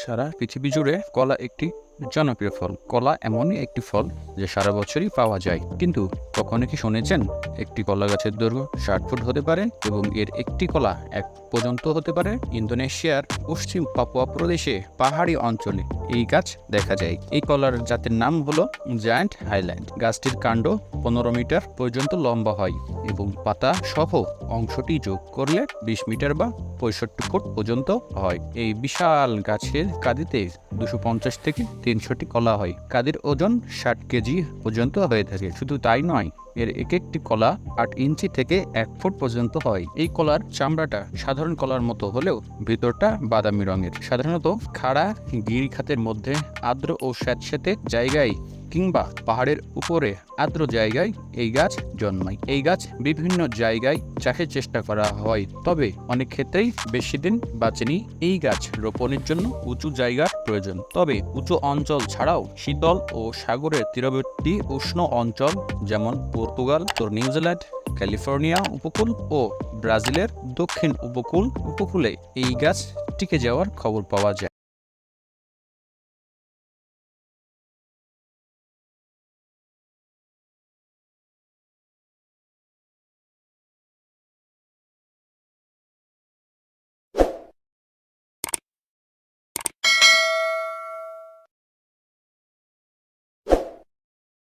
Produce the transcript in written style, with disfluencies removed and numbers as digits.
সারা পৃথিবী জুড়ে কলা একটি জনপ্রিয় ফল। কলা এমনই একটি ফল যে সারা বছরই পাওয়া যায়। কিন্তু কখনো কি শুনেছেন একটি কলা গাছের দৈর্ঘ্য 60 ফুট হতে পারে এবং এর একটি কলা 1 পর্যন্ত হতে পারে? ইন্দোনেশিয়ার পশ্চিম পাপুয়া প্রদেশে পাহাড়ি অঞ্চলে এই গাছ দেখা যায়। এই কলার জাতের নাম হলো জায়ান্ট হাইল্যান্ড। গাছটির কাণ্ড 15 মিটার পর্যন্ত লম্বা হয় এবং পাতা সহ অংশটি যোগ করলে 20 মিটার বা 65 ফুট পর্যন্ত হয়। এই বিশাল গাছের কাঁদিতে 250 থেকে 300টি কলা হয়। কাঁদির ওজন 60 কেজি পর্যন্ত হয়ে থাকে। শুধু তাই নয়, এর এক একটি কলা 8 ইঞ্চি থেকে 1 ফুট পর্যন্ত হয়। এই কলার চামড়াটা সাধারণ কলার মতো হলেও ভিতরটা বাদামি রঙের। সাধারণত খাড়া গিরিখাতের মধ্যে আর্দ্র ও স্যাঁতসেঁতে জায়গায় কিংবা পাহাড়ের উপরে আর্দ্র জায়গায় এই গাছ জন্মায়। এই গাছ বিভিন্ন জায়গায় চাষের চেষ্টা করা হয়, তবে অনেক ক্ষেত্রেই বেশি দিন বাঁচেনি। এই গাছ রোপণের জন্য উঁচু জায়গার প্রয়োজন। তবে উঁচু অঞ্চল ছাড়াও শীতল ও সাগরের তীরবর্তী উষ্ণ অঞ্চল যেমন পর্তুগাল, নিউজিল্যান্ড, ক্যালিফোর্নিয়া উপকূল ও ব্রাজিলের দক্ষিণ উপকূলে এই গাছ টিকে যাওয়ার খবর পাওয়া যায়।